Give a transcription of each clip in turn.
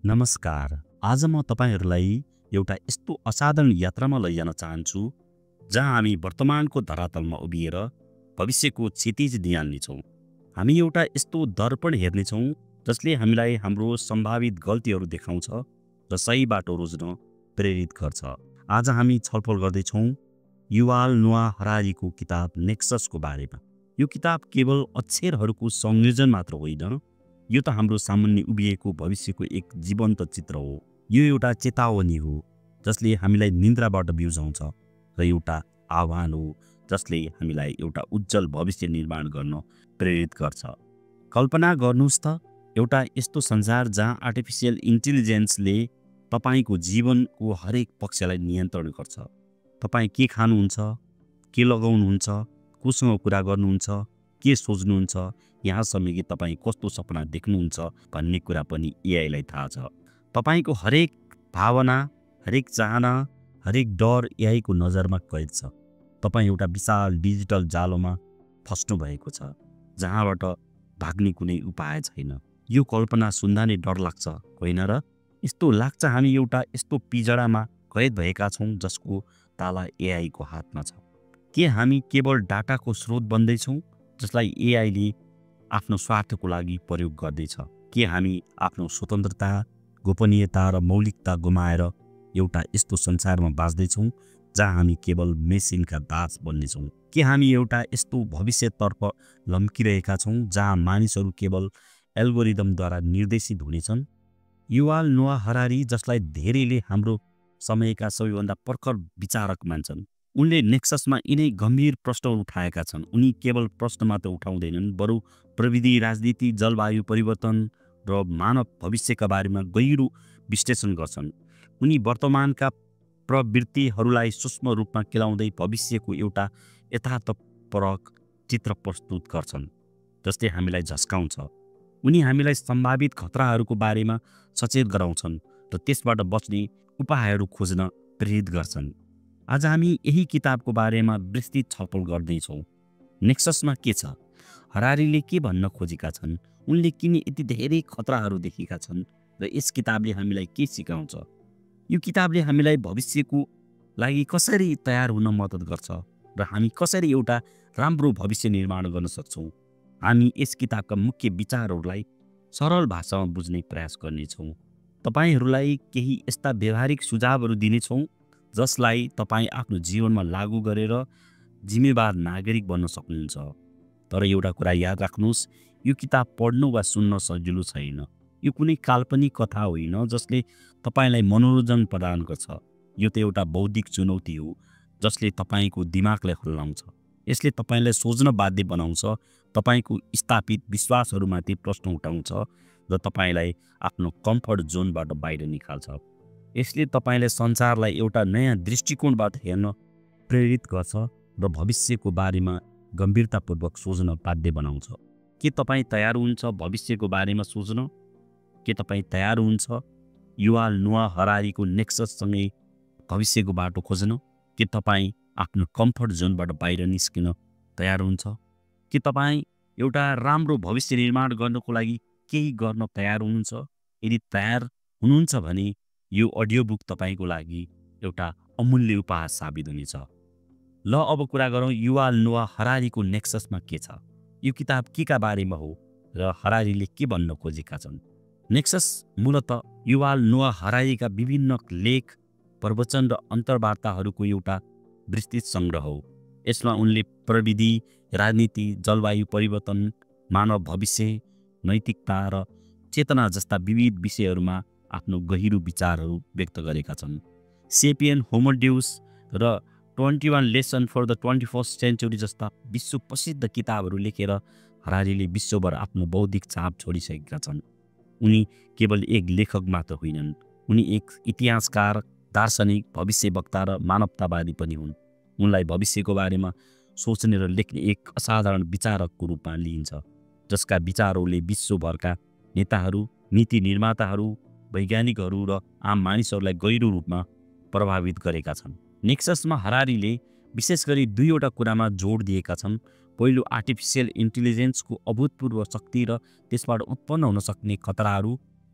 नमस्कार। आज म तपाईहरुलाई एउटा यस्तो असाधारण यात्रामा लैजान चाहन्छु जहाँ हामी वर्तमानको धरातलमा उभिएर भविष्यको क्षितिज निहाल्नेछौँ। हामी एउटा यस्तो दर्पण हेर्नेछौँ जसले हामीलाई हाम्रो सम्भावित गल्तीहरू देखाउँछ र सही बाटो रोज्न प्रेरित गर्छ। आज हामी छलफल गर्दैछौँ युval नोआ हरारीको किताब नेक्ससको बारेमा। यो किताब केवल अक्षरहरूको संयोजन मात्र होइन, यो त हाम्रो सामुन्ने उभिएको भविष्यको एक जीवन्त चित्र हो। यो एउटा चेतावनी हो जसले हामीलाई निन्द्राबाट बिउजाउँछ र एउटा आह्वान हो जसले हामीलाई एउटा उज्जवल भविष्य निर्माण गर्न प्रेरित गर्छ। कल्पना गर्नुस् त एउटा यस्तो संसार जहाँ आर्टिफिशियल इन्टेलिजेन्सले तपाईको जीवनको हरेक पक्षलाई नियन्त्रण गर्छ। तपाई के खानुहुन्छ, के लगाउनुहुन्छ, कोसँग कुरा गर्नुहुन्छ, के सोच्नुहुन्छ, यहाँसम्म कि तपाई कस्तो सपना देख्नुहुन्छ भन्ने कुरा पनि एआईलाई थाहा छ। तपाईको हरेक भावना, हरेक चाहना, हरेक डर एआईको नजरमा कैद छ। तपाई एउटा विशाल डिजिटल जालोमा फस्नु भएको छ जहाँबाट भाग्ने कुनै उपाय छैन। यो कल्पना सुन्दा नै डर लाग्छ, होइन र? यस्तो लाग्छ हामी एउटा यस्तो पिजडामा कैद भएका छौँ जसको ताला एआईको हातमा छ। के हामी केवल डाटाको स्रोत बन्दैछौँ जसलाई एआईले आफ्नो स्वार्थको लागि प्रयोग गर्दैछ? के हामी आफ्नो स्वतन्त्रता, गोपनीयता र मौलिकता गुमाएर एउटा यस्तो संसारमा बाँच्दैछौँ जहाँ हामी केवल मेसिनका दास बन्नेछौँ? के हामी एउटा यस्तो भविष्यतर्फ लम्किरहेका छौँ जहाँ मानिसहरू केवल एल्गोरिदमद्वारा निर्देशित हुनेछन्? युval नोआ हरारी, जसलाई धेरैले हाम्रो समयका सबैभन्दा प्रखर विचारक मान्छन्, उनले नेक्ससमा यिनै गम्भीर प्रश्न उठाएका छन्। उनी केवल प्रश्न मात्र उठाउँदैनन्, बरु प्रविधि, राजनीति, जलवायु परिवर्तन र मानव भविष्यका बारेमा गहिरो विश्लेषण गर्छन्। उनी वर्तमानका प्रवृत्तिहरूलाई सूक्ष्म रूपमा केलाउँदै भविष्यको एउटा यथार्थपरक चित्र प्रस्तुत गर्छन् जसले हामीलाई झस्काउँछ। उनी हामीलाई सम्भावित खतराहरूको बारेमा सचेत गराउँछन् र त्यसबाट बच्ने उपायहरू खोज्न प्रेरित गर्छन्। आज हामी यही किताबको बारेमा विस्तृत छलफल गर्दैछौँ। नेक्ससमा के छ? हरारीले के भन्न खोजेका छन्? उनले किन यति धेरै खतराहरू देखेका छन् र यस किताबले हामीलाई के सिकाउँछ? यो किताबले हामीलाई भविष्यको लागि कसरी तयार हुन मद्दत गर्छ र हामी कसरी एउटा राम्रो भविष्य निर्माण गर्न सक्छौँ? हामी यस किताबका मुख्य विचारहरूलाई सरल भाषामा बुझ्ने प्रयास गर्नेछौँ। तपाईहरूलाई केही यस्ता व्यवहारिक सुझावहरू दिनेछौँ जसलाई तपाईँ आफ्नो जीवनमा लागू गरेर जिम्मेवार नागरिक बन्न सक्नुहुन्छ। तर एउटा कुरा याद राख्नुहोस्, यो किताब पढ्नु वा सुन्न सजिलो छैन। यो कुनै काल्पनिक कथा होइन जसले तपाईलाई मनोरञ्जन प्रदान गर्छ। यो त एउटा बौद्धिक चुनौती हो जसले तपाईको दिमागलाई खुल्लाउँछ। यसले तपाईलाई सोच्न बाध्य बनाउँछ, तपाईको स्थापित विश्वासहरूमाथि प्रश्न उठाउँछ र तपाईलाई आफ्नो कम्फर्ट जोनबाट बाहिर निकाल्छ। यसले तपाईलाई संसारलाई एउटा नयाँ दृष्टिकोणबाट हेर्न प्रेरित गर्छ र भविष्यको बारेमा गम्भीरतापूर्वक सोच्न बाध्य बनाउँछ। के तपाईँ तयार हुनुहुन्छ भविष्यको बारेमा सोच्न? के तपाईँ तयार हुनुहुन्छ युval नोआ हरारीको नेक्सससँगै भविष्यको बाटो खोज्न? के तपाईँ आफ्नो कम्फर्ट जोनबाट बाहिर निस्किन तयार हुन्छ? के तपाईँ एउटा राम्रो भविष्य निर्माण गर्नको लागि केही गर्न तयार हुनुहुन्छ? यदि तयार हुनुहुन्छ भने यो अडियो बुक तपाईको लागि एउटा अमूल्य उपहार साबित हुनेछ। ल अब कुरा गरौँ युval नोआ हरारीको नेक्ससमा के छ। यो किताब केका बारेमा हो र हरारीले के भन्न खोजेका छन्? नेक्सस मूलतः युval नोआ हरारीका विभिन्न लेख, प्रवचन र अन्तर्वार्ताहरूको एउटा विस्तृत सङ्ग्रह हो। यसमा उनले प्रविधि, राजनीति, जलवायु परिवर्तन, मानव भविष्य, नैतिकता र चेतना जस्ता विविध विषयहरूमा आफ्नो गहिरो विचारहरू व्यक्त गरेका छन्। सेपियन, होमो डेउस र 21 lesson for the 21st century जस्ता विश्व प्रसिद्ध किताबहरू लेखेर हरारीले विश्वभर आफ्नो बौद्धिक छाप छोडिसकेका छन्। उनी केवल एक लेखक मात्र होइनन्, उनी एक इतिहासकार, दार्शनिक, भविष्यवक्ता र मानवतावादी पनि हुन्। उनलाई भविष्यको बारेमा सोच्ने र लेख्ने एक असाधारण विचारकको रूपमा लिइन्छ जसका विचारहरूले विश्वभरका नेताहरू, नीति निर्माताहरू, वैज्ञानिकहरू र आम मानिसहरूलाई गहिरो रूपमा प्रभावित गरेका छन्। नेक्ससमा हरारीले विशेष गरी दुईवटा कुरामा जोड दिएका छन्। पहिलो, आर्टिफिशियल इन्टेलिजेन्सको अभूतपूर्व शक्ति र त्यसबाट उत्पन्न हुन सक्ने खतराहरू,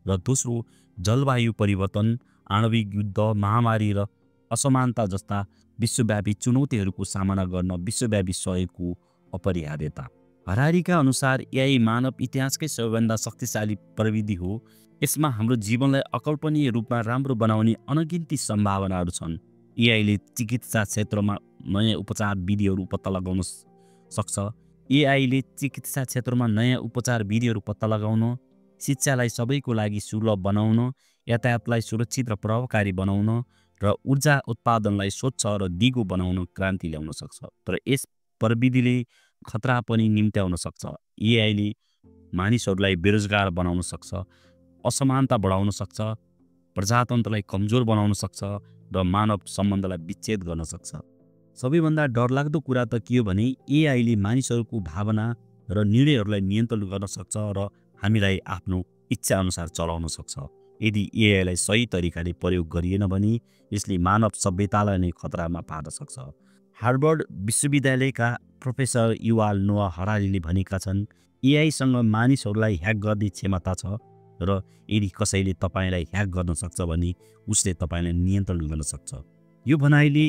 र दोस्रो जलवायु परिवर्तन, आणविक युद्ध, महामारी र असमानता जस्ता विश्वव्यापी चुनौतीहरूको सामना गर्न विश्वव्यापी सहयोगको अपरिहार्यता। हरारीका अनुसार एआई मानव इतिहासकै सबैभन्दा शक्तिशाली प्रविधि हो। यसमा हाम्रो जीवनलाई अकल्पनीय रूपमा राम्रो बनाउने अनगिन्ती सम्भावनाहरू छन्। एआईले चिकित्सा क्षेत्रमा नयाँ उपचार विधिहरू पत्ता लगाउन सक्छ। एआईले चिकित्सा क्षेत्रमा नयाँ उपचार विधिहरू पत्ता लगाउन, शिक्षालाई सबैको लागि सुलभ बनाउन, यातायातलाई सुरक्षित र प्रभावकारी बनाउन र ऊर्जा उत्पादनलाई स्वच्छ र दिगो बनाउन क्रान्ति ल्याउन सक्छ। तर यस प्रविधिले खतरा पनि निम्त्याउन सक्छ। एआईले मानिसहरूलाई बेरोजगार बनाउन सक्छ, असमानता बढाउन सक्छ, प्रजातन्त्रलाई कमजोर बनाउन सक्छ र मानव सम्बन्धलाई विच्छेद गर्न सक्छ। सबैभन्दा डरलाग्दो कुरा त के हो भने एआईले मानिसहरूको भावना र निर्णयहरूलाई नियन्त्रण गर्न सक्छ र हामीलाई आफ्नो इच्छा अनुसार चलाउन सक्छ। यदि एआईलाई सही तरिकाले प्रयोग गरिएन भने यसले मानव सभ्यतालाई नै खतरामा पार्न सक्छ। हार्वर्ड विश्वविद्यालयका प्रोफेसर युval नोआ हरारीले भनेका छन्, एआईसँग मानिसहरूलाई ह्याक गर्ने क्षमता छ र यदि कसैले तपाईँलाई ह्याक गर्न सक्छ भने उसले तपाईँलाई नियन्त्रण गर्न सक्छ। यो भनाइले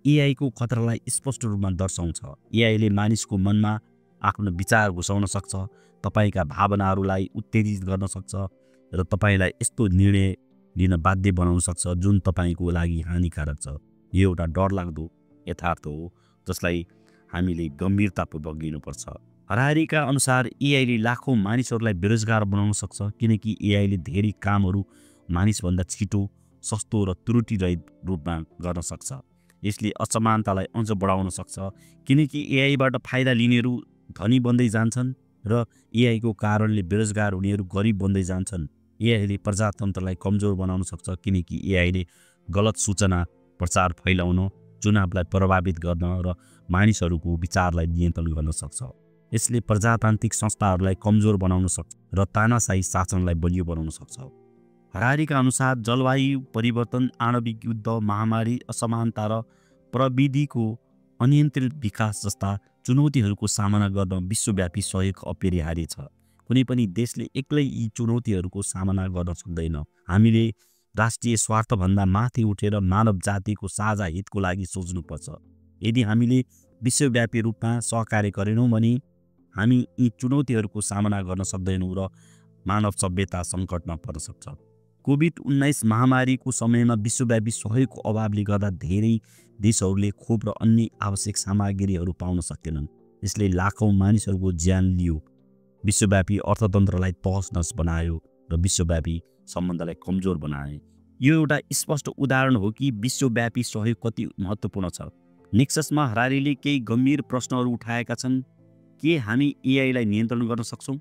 एआईको खतरालाई स्पष्ट रूपमा दर्शाउँछ। एआईले मानिसको मनमा आफ्नो विचार घुसाउन सक्छ, तपाईँका भावनाहरूलाई उत्तेजित गर्न सक्छ र तपाईँलाई यस्तो निर्णय लिन बाध्य बनाउन सक्छ जुन तपाईँको लागि हानिकारक छ। यो एउटा डरलाग्दो यथार्थ हो जसलाई हामीले गम्भीरतापूर्वक लिनुपर्छ। हरारीका अनुसार एआईले लाखौं मानिसहरूलाई बेरोजगार बनाउन सक्छ किनकि एआईले धेरै कामहरू मानिसभन्दा छिटो, सस्तो र त्रुटिरहित रूपमा गर्न सक्छ। यसले असमानतालाई अझ बढाउन सक्छ किनकि एआईबाट फाइदा लिनेहरू धनी बन्दै जान्छन् र एआईको कारणले बेरोजगार हुनेहरू गरिब बन्दै जान्छन्। एआईले प्रजातन्त्रलाई कमजोर बनाउन सक्छ किनकि एआईले गलत सूचना प्रचार फैलाउन, चुनावलाई प्रभावित गर्न र मानिसहरूको विचारलाई नियन्त्रण गर्न सक्छ। यसले प्रजातान्त्रिक संस्थाहरूलाई कमजोर बनाउन सक्छ र तानाशाही शासनलाई बलियो बनाउन सक्छ। हरारीका अनुसार जलवायु परिवर्तन, आणविक युद्ध, महामारी, असमानता र प्रविधिको अनियन्त्रित विकास जस्ता चुनौतीहरूको सामना गर्न विश्वव्यापी सहयोग अपरिहार्य छ। कुनै पनि देशले एक्लै यी चुनौतीहरूको सामना गर्न सक्दैन। हामीले राष्ट्रिय स्वार्थभन्दा माथि उठेर मानव जातिको साझा हितको लागि सोच्नुपर्छ। यदि हामीले विश्वव्यापी रूपमा सहकार्य गरेनौँ भने हामी यी चुनौतीहरूको सामना गर्न सक्दैनौँ र मानव सभ्यता सङ्कटमा पर्न सक्छ। कोभिड-19 महामारीको समयमा विश्वव्यापी सहयोगको अभावले गर्दा धेरै देशहरूले खोप र अन्य आवश्यक सामग्रीहरू पाउन सकेनन्। यसले लाखौं मानिसहरूको ज्यान लियो, विश्वव्यापी अर्थतन्त्रलाई तहस-नहस बनायो र विश्वव्यापी सम्बन्धलाई कमजोर बनाए। यो एउटा स्पष्ट उदाहरण हो कि विश्वव्यापी सहयोग कति महत्त्वपूर्ण छ। नेक्ससमा हरारीले केही गम्भीर प्रश्नहरू उठाएका छन्। के हामी एआईलाई नियन्त्रण गर्न सक्छौँ?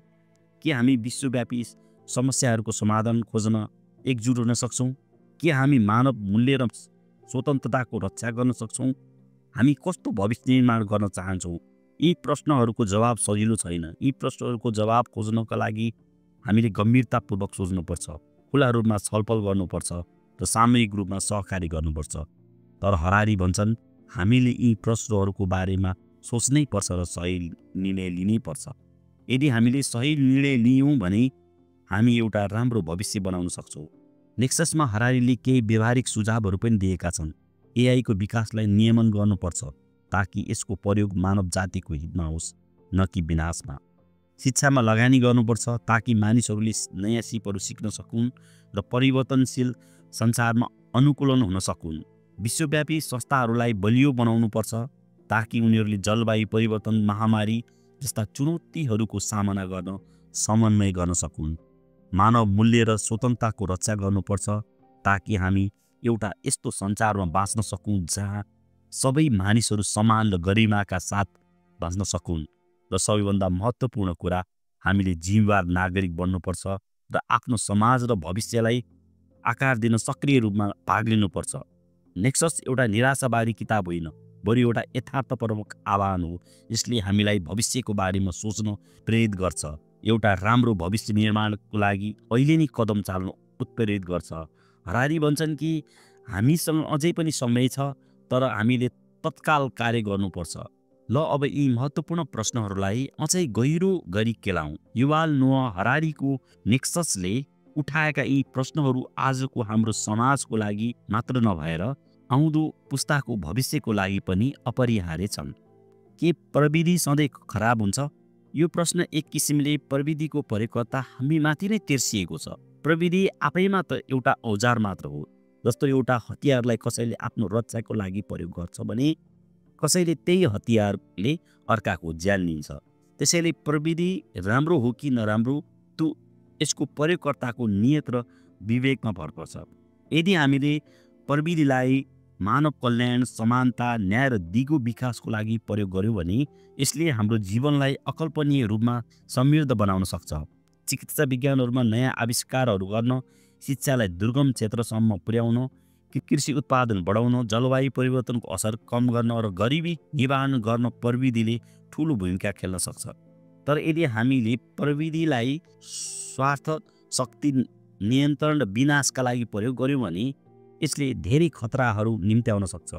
के हामी विश्वव्यापी समस्याहरूको समाधान खोज्न एकजुट हुन सक्छौँ? के हामी मानव मूल्य र स्वतन्त्रताको रक्षा गर्न सक्छौँ? हामी कस्तो भविष्य निर्माण गर्न चाहन्छौँ? यी प्रश्नहरूको जवाब सजिलो छैन। यी प्रश्नहरूको जवाब खोज्नका लागि हामीले गम्भीरतापूर्वक सोच्नुपर्छ, खुला रूपमा छलफल गर्नुपर्छ र सामूहिक रूपमा सहकारी गर्नुपर्छ। तर हरारी भन्छन्, हामीले यी प्रश्नहरूको बारेमा सोच्नै पर्छ र सही निर्णय लिनै पर्छ। यदि हामीले सही निर्णय लियौँ भने हामी एउटा राम्रो भविष्य बनाउन सक्छौँ। नेक्ससमा हरारीले केही व्यवहारिक सुझावहरू पनि दिएका छन्। एआईको विकासलाई नियमन गर्नुपर्छ ताकि यसको प्रयोग मानव जातिको हितमा होस्, न कि विनाशमा। शिक्षामा लगानी गर्नुपर्छ ताकि मानिसहरूले नयाँ सिपहरू सिक्न सकुन् र परिवर्तनशील संसारमा अनुकूलन हुन सकुन्। विश्वव्यापी संस्थाहरूलाई बलियो बनाउनुपर्छ ताकि उनीहरूले जलवायु परिवर्तन, महामारी जस्ता चुनौतीहरूको सामना गर्न समन्वय गर्न सकुन्। मानव मूल्य र स्वतन्त्रताको रक्षा गर्नुपर्छ ताकि हामी एउटा यस्तो संसारमा बाँच्न सकौँ जहाँ सबै मानिसहरू समान र गरिमाका साथ बाँच्न सकुन्। र सबैभन्दा महत्त्वपूर्ण कुरा, हामीले जिम्मेवार नागरिक बन्नुपर्छ र आफ्नो समाज र भविष्यलाई आकार दिन सक्रिय रूपमा भाग लिनुपर्छ। नेक्सस एउटा निराशावादी किताब होइन, बरु एउटा यथार्थपूर्वक आह्वान हो। यसले हामीलाई भविष्यको बारेमा सोच्न प्रेरित गर्छ, एउटा राम्रो भविष्य निर्माणको लागि अहिले नै कदम चाल्न उत्प्रेरित गर्छ। हरारी भन्छन् कि हामीसँग अझै पनि समय छ, तर हामीले तत्काल कार्य गर्नुपर्छ। ल अब यी महत्त्वपूर्ण प्रश्नहरूलाई अझै गहिरो गरी केलाउँ। युval नोआ हरारीको नेक्ससले उठाएका यी प्रश्नहरू आजको हाम्रो समाजको लागि मात्र नभएर आउँदो पुस्ताको भविष्यको लागि पनि अपरिहार्य छन्। के प्रविधि सधैँ खराब हुन्छ? यो प्रश्न एक किसिमले प्रविधिको प्रयोगकर्ता हामीमाथि नै तिर्सिएको छ। प्रविधि आफैमा त एउटा औजार मात्र हो। जस्तो एउटा हतियारलाई कसैले आफ्नो रक्षाको लागि प्रयोग गर्छ भने कसैले त्यही हतियारले अर्काको ज्यान लिन्छ। त्यसैले प्रविधि राम्रो हो कि नराम्रो त्यो यसको प्रयोगकर्ताको नियत र विवेकमा भर पर्छ। यदि हामीले प्रविधिलाई मानव कल्याण, समानता, न्याय र दिगो विकासको लागि प्रयोग गर्यौँ भने यसले हाम्रो जीवनलाई अकल्पनीय रूपमा समृद्ध बनाउन सक्छ। चिकित्सा विज्ञानहरूमा नयाँ आविष्कारहरू गर्न, शिक्षालाई दुर्गम क्षेत्रसम्म पुर्याउन, कृषि उत्पादन बढाउन, जलवायु परिवर्तनको असर कम गर्न र गरिबी निवारण गर्न प्रविधिले ठुलो भूमिका खेल्न सक्छ। तर यदि हामीले प्रविधिलाई स्वार्थ, शक्ति नियन्त्रण र विनाशका लागि प्रयोग गर्यौँ भने यसले धेरै खतराहरू निम्त्याउन सक्छ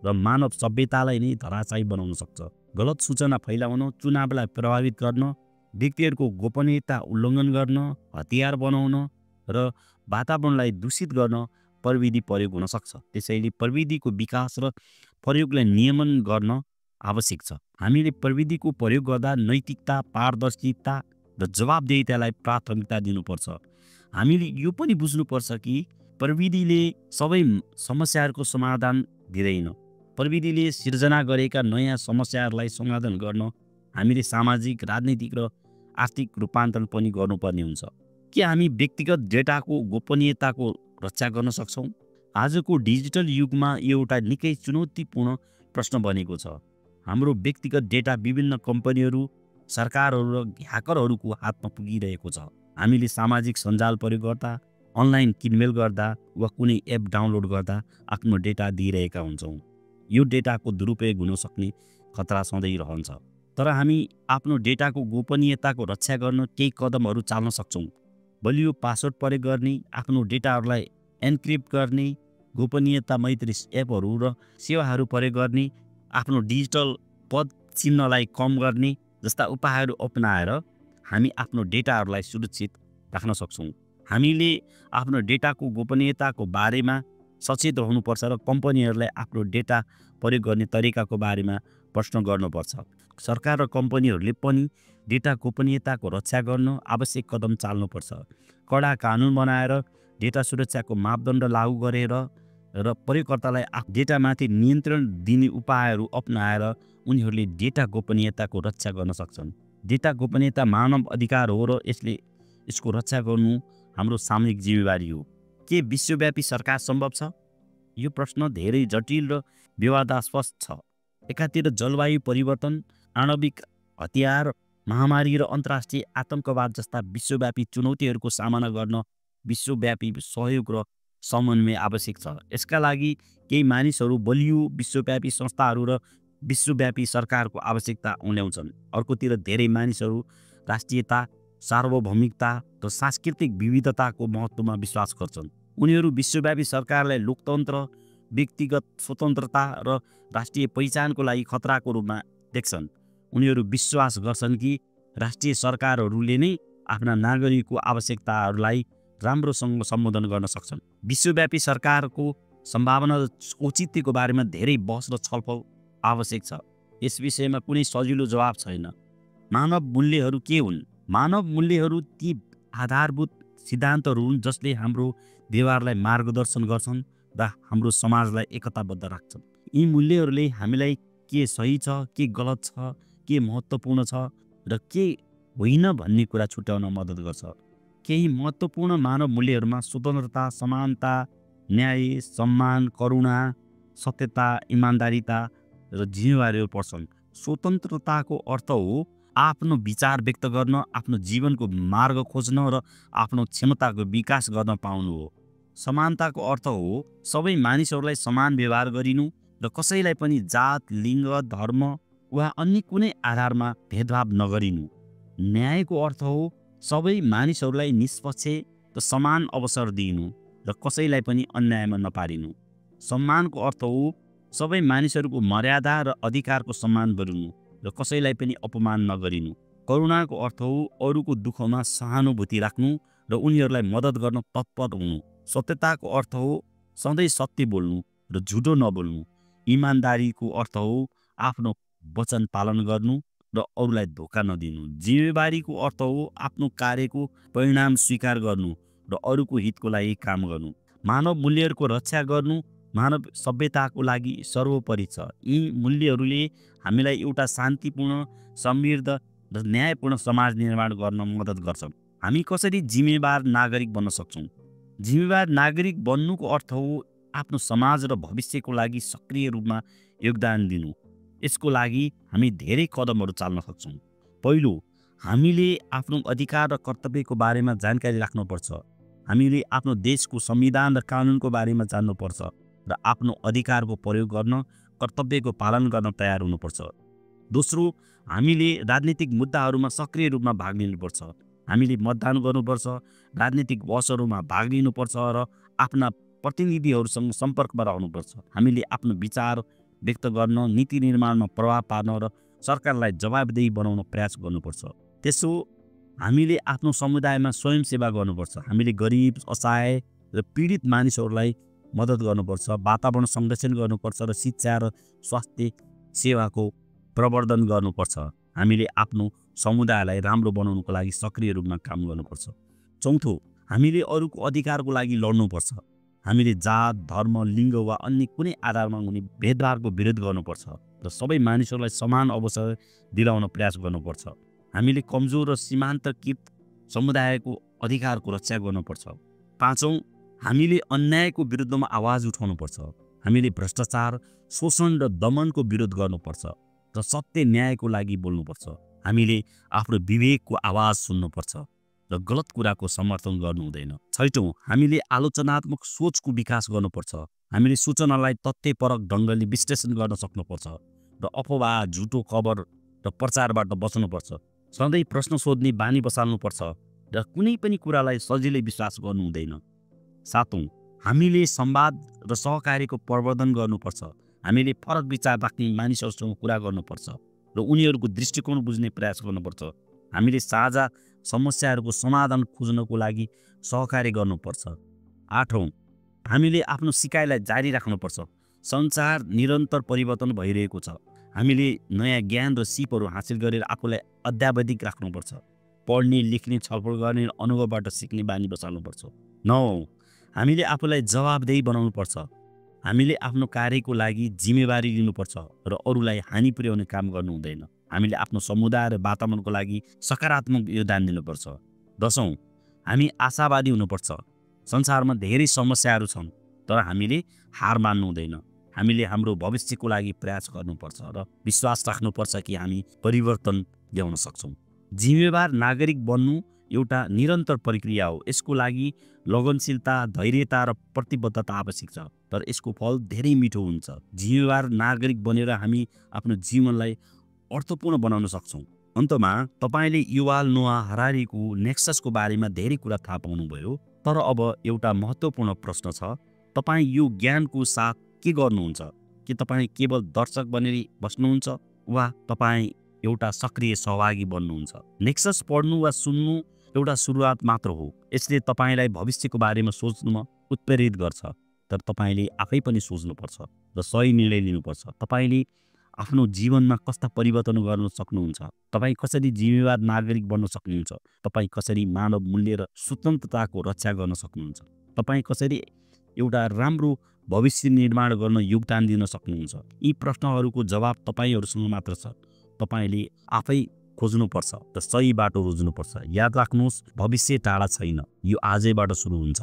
र मानव सभ्यतालाई नै धराशायी बनाउन सक्छ। गलत सूचना फैलाउन, चुनावलाई प्रभावित गर्न, व्यक्तिहरूको गोपनीयता उल्लङ्घन गर्न, हतियार बनाउन र वातावरणलाई दूषित गर्न प्रविधि प्रयोग हुन सक्छ। त्यसैले प्रविधिको विकास र प्रयोगलाई नियमन गर्न आवश्यक छ। हामीले प्रविधिको प्रयोग गर्दा नैतिकता, पारदर्शिता र जवाबदेहितालाई प्राथमिकता दिनुपर्छ। हामीले यो पनि बुझ्नुपर्छ कि प्रविधिले सबै समस्याहरूको समाधान दिँदैन। प्रविधिले सिर्जना गरेका नयाँ समस्याहरूलाई समाधान गर्न हामीले सामाजिक, राजनीतिक र आर्थिक रूपान्तरण पनि गर्नुपर्ने हुन्छ। के हामी व्यक्तिगत डेटाको गोपनीयताको रक्षा गर्न सक्छौँ? आजको डिजिटल युगमा यो एउटा निकै चुनौतीपूर्ण प्रश्न बनेको छ। हाम्रो व्यक्तिगत डेटा विभिन्न कम्पनीहरू, सरकारहरू र ह्याकरहरूको हातमा पुगिरहेको छ। हामीले सामाजिक सञ्जाल प्रयोग गर्दा, अनलाइन किनमेल गर्दा वा कुनै एप डाउनलोड गर्दा आफ्नो डेटा दिइरहेका हुन्छौँ। यो डेटाको दुरुपयोग हुन सक्ने खतरा सधैँ रहन्छ। तर हामी आफ्नो डेटाको गोपनीयताको रक्षा गर्न केही कदमहरू चाल्न सक्छौँ। बलियो पासवर्ड प्रयोग गर्ने, आफ्नो डेटाहरूलाई एन्क्रिप्ट गर्ने, गोपनीयता मैत्री एपहरू र सेवाहरू प्रयोग गर्ने, आफ्नो डिजिटल पद चिन्हलाई कम गर्ने जस्ता उपायहरू अपनाएर हामी आफ्नो डेटाहरूलाई सुरक्षित राख्न सक्छौँ। हामीले आफ्नो डेटाको गोपनीयताको बारेमा सचेत रहनुपर्छ र कम्पनीहरूलाई आफ्नो डेटा प्रयोग गर्ने तरिकाको बारेमा प्रश्न गर्नुपर्छ। सरकार र कम्पनीहरूले पनि डेटा गोपनीयताको रक्षा गर्न आवश्यक कदम चाल्नुपर्छ। कडा कानुन बनाएर, डेटा सुरक्षाको मापदण्ड लागू गरेर र प्रयोगकर्तालाई डेटामाथि नियन्त्रण दिने उपायहरू अपनाएर उनीहरूले डेटा गोपनीयताको रक्षा गर्न सक्छन्। डेटा गोपनीयता मानव अधिकार हो र यसको रक्षा गर्नु हाम्रो सामूहिक जिम्मेवारी हो। के विश्वव्यापी सरकार सम्भव छ? यो प्रश्न धेरै जटिल र विवादास्पद छ। एकातिर जलवायु परिवर्तन, आणविक हतियार, महामारी र अन्तर्राष्ट्रिय आतंकवाद जस्ता विश्वव्यापी चुनौतीहरूको सामना गर्न विश्वव्यापी सहयोग र समन्वय आवश्यक छ। यसका लागि केही मानिसहरू बलियो विश्वव्यापी संस्थाहरू र विश्वव्यापी सरकारको आवश्यकता उन्याउँछन्। अर्कोतिर धेरै मानिसहरू राष्ट्रियता, सार्वभौमिकता र सांस्कृतिक विविधताको महत्त्वमा विश्वास गर्छन्। उनीहरू विश्वव्यापी सरकारलाई लोकतन्त्र, व्यक्तिगत स्वतन्त्रता र राष्ट्रिय पहिचानको लागि खतराको रूपमा देख्छन्। उनीहरू विश्वास गर्छन् कि राष्ट्रिय सरकारहरूले नै आफ्ना नागरिकको आवश्यकताहरूलाई राम्रोसँग सम्बोधन गर्न सक्छन्। विश्वव्यापी सरकारको सम्भावना र औचित्यको बारेमा धेरै बहस र छलफल आवश्यक छ। यस विषयमा कुनै सजिलो जवाब छैन। मानव मूल्यहरू के हुन्? मानव मूल्यहरू ती आधारभूत सिद्धान्तहरू हुन् जसले हाम्रो व्यवहारलाई मार्गदर्शन गर्छन् र हाम्रो समाजलाई एकताबद्ध राख्छन्। यी मूल्यहरूले हामीलाई के सही छ, के गलत छ, के महत्त्वपूर्ण छ र के होइन भन्ने कुरा छुट्याउन मद्दत गर्छ। केही महत्त्वपूर्ण मानव मूल्यहरूमा स्वतन्त्रता, समानता, न्याय, सम्मान, करुणा, सत्यता, इमान्दारिता र जिम्मेवारीहरू पर्छन्। स्वतन्त्रताको अर्थ हो आफ्नो विचार व्यक्त गर्न, आफ्नो जीवनको मार्ग खोज्न र आफ्नो क्षमताको विकास गर्न पाउनु हो। समानताको अर्थ हो सबै मानिसहरूलाई समान व्यवहार गरिनु र कसैलाई पनि जात, लिङ्ग, धर्म वा अन्य कुनै आधारमा भेदभाव नगरिनु। न्यायको अर्थ हो सबै मानिसहरूलाई निष्पक्ष र समान अवसर दिनु र कसैलाई पनि अन्यायमा नपारिनु। सम्मानको अर्थ हो सबै मानिसहरूको मर्यादा र अधिकारको सम्मान गर्नु र कसैलाई पनि अपमान नगरिनु। करुणाको अर्थ हो अरूको दुःखमा सहानुभूति राख्नु र उनीहरूलाई मद्दत गर्न तत्पर हुनु। सत्यताको अर्थ हो सधैँ सत्य बोल्नु र झुटो नबोल्नु। इमान्दारीको अर्थ हो आफ्नो वचन पालन गर्नु र अरूलाई धोका नदिनु। जिम्मेवारीको अर्थ हो आफ्नो कार्यको परिणाम स्वीकार गर्नु र अरूको हितको लागि काम गर्नु। मानव मूल्यहरूको रक्षा गर्नु मानव सभ्यताको लागि सर्वोपरि छ। यी मूल्यहरूले हामीलाई एउटा शान्तिपूर्ण, समृद्ध र न्यायपूर्ण समाज निर्माण गर्न मद्दत गर्छन्। हामी कसरी जिम्मेवार नागरिक बन्न सक्छौँ? जिम्मेवार नागरिक बन्नुको अर्थ हो आफ्नो समाज र भविष्यको लागि सक्रिय रूपमा योगदान दिनु। यसको लागि हामी धेरै कदमहरू चाल्न सक्छौँ। पहिलो, हामीले आफ्नो अधिकार र कर्तव्यको बारेमा जानकारी राख्नुपर्छ। हामीले आफ्नो देशको संविधान र कानुनको बारेमा जान्नुपर्छ र आफ्नो अधिकारको प्रयोग गर्न, कर्तव्यको पालन गर्न तयार हुनुपर्छ। दोस्रो, हामीले राजनीतिक मुद्दाहरूमा सक्रिय रूपमा भाग लिनुपर्छ। हामीले मतदान गर्नुपर्छ, राजनीतिक बहसहरूमा भाग लिनुपर्छ र आफ्ना प्रतिनिधिहरूसँग सम्पर्कमा रहनुपर्छ। हामीले आफ्नो विचार व्यक्त गर्न, नीति निर्माणमा प्रभाव पार्न र सरकारलाई जवाबदेही बनाउन प्रयास गर्नुपर्छ। त्यसो हामीले आफ्नो समुदायमा स्वयंसेवा गर्नुपर्छ। हामीले गरिब, असहाय र पीडित मानिसहरूलाई मद्दत गर्नुपर्छ, वातावरण संरक्षण गर्नुपर्छ र शिक्षा र स्वास्थ्य सेवाको प्रवर्धन गर्नुपर्छ। हामीले आफ्नो समुदायलाई राम्रो बनाउनको लागि सक्रिय रूपमा काम गर्नुपर्छ। चौथो, हामीले अरूको अधिकारको लागि लड्नुपर्छ। हामीले जात, धर्म, लिङ्ग वा अन्य कुनै आधारमा हुने भेदभावको विरोध गर्नुपर्छ र सबै मानिसहरूलाई समान अवसर दिलाउन प्रयास गर्नुपर्छ। हामीले कमजोर र सीमान्तकृत समुदायको अधिकारको रक्षा गर्नुपर्छ। पाँचौँ, हामीले अन्यायको विरुद्धमा आवाज उठाउनुपर्छ। हामीले भ्रष्टाचार, शोषण र दमनको विरोध गर्नुपर्छ र सत्य न्यायको लागि बोल्नुपर्छ। हामीले आफ्नो विवेकको आवाज सुन्नुपर्छ र गलत कुराको समर्थन गर्नु हुँदैन। छैटौँ, हामीले आलोचनात्मक सोचको विकास गर्नुपर्छ। हामीले सूचनालाई तथ्यपरक ढङ्गले विश्लेषण गर्न सक्नुपर्छ र अफवाह, झुटो खबर र प्रचारबाट बच्नुपर्छ। सधैँ प्रश्न सोध्ने बानी बसाल्नुपर्छ र कुनै पनि कुरालाई सजिलै विश्वास गर्नु हुँदैन। सातौँ, हामीले संवाद र सहकार्यको प्रवर्धन गर्नुपर्छ। हामीले फरक विचार राख्ने मानिसहरूसँग कुरा गर्नुपर्छ र उनीहरूको दृष्टिकोण बुझ्ने प्रयास गर्नुपर्छ। हामीले साझा समस्याहरूको समाधान खोज्नको लागि सहकार्य गर्नुपर्छ। आठौँ, हामीले आफ्नो सिकाइलाई जारी राख्नुपर्छ। संसार निरन्तर परिवर्तन भइरहेको छ। हामीले नयाँ ज्ञान र सिपहरू हासिल गरेर आफूलाई अद्यावधिक राख्नुपर्छ। पढ्ने, लेख्ने, छलफल गर्ने र अनुभवबाट सिक्ने बानी बसाल्नुपर्छ। नौ, हामीले आफूलाई जवाबदेही बनाउनुपर्छ। हामीले आफ्नो कार्यको लागि जिम्मेवारी लिनुपर्छ र अरूलाई हानि पुर्याउने काम गर्नु हुँदैन। हामीले आफ्नो समुदाय र वातावरणको लागि सकारात्मक योगदान दिनुपर्छ। दसौँ, हामी आशावादी हुनुपर्छ। संसारमा धेरै समस्याहरू छन्, तर हामीले हार मान्नु हुँदैन। हामीले हाम्रो भविष्यको लागि प्रयास गर्नुपर्छ र विश्वास राख्नुपर्छ कि हामी परिवर्तन ल्याउन सक्छौँ। जिम्मेवार नागरिक बन्नु एउटा निरन्तर प्रक्रिया हो। यसको लागि लगनशीलता, धैर्यता र प्रतिबद्धता आवश्यक छ, तर यसको फल धेरै मिठो हुन्छ। जिम्मेवार नागरिक बनेर हामी आफ्नो जीवनलाई अर्थपूर्ण बनाउन सक्छौँ। अन्तमा तपाईँले युवाल नोआ हरारीको नेक्ससको बारेमा धेरै कुरा थाहा पाउनुभयो, तर अब एउटा महत्त्वपूर्ण प्रश्न छ। तपाईँ यो ज्ञानको साथ के गर्नुहुन्छ? के तपाईँ केवल दर्शक बनेर बस्नुहुन्छ वा तपाईँ एउटा सक्रिय सहभागी बन्नुहुन्छ? नेक्सस पढ्नु वा सुन्नु एउटा सुरुवात मात्र हो। यसले तपाईँलाई भविष्यको बारेमा सोच्नुमा उत्प्रेरित गर्छ, तर तपाईँले आफै पनि सोच्नुपर्छ र सही निर्णय लिनुपर्छ। तपाईँले आफ्नो जीवनमा कस्ता परिवर्तन गर्न सक्नुहुन्छ? तपाईँ कसरी जिम्मेवार नागरिक बन्न सक्नुहुन्छ? तपाईँ कसरी मानव मूल्य र स्वतन्त्रताको रक्षा गर्न सक्नुहुन्छ? तपाईँ कसरी एउटा राम्रो भविष्य निर्माण गर्न योगदान दिन सक्नुहुन्छ? यी प्रश्नहरूको जवाब तपाईँहरूसँग मात्र छ। तपाईँले आफै खोज्नुपर्छ र सही बाटो रोज्नुपर्छ। याद राख्नुहोस्, भविष्य टाढा छैन, यो आजैबाट सुरु हुन्छ।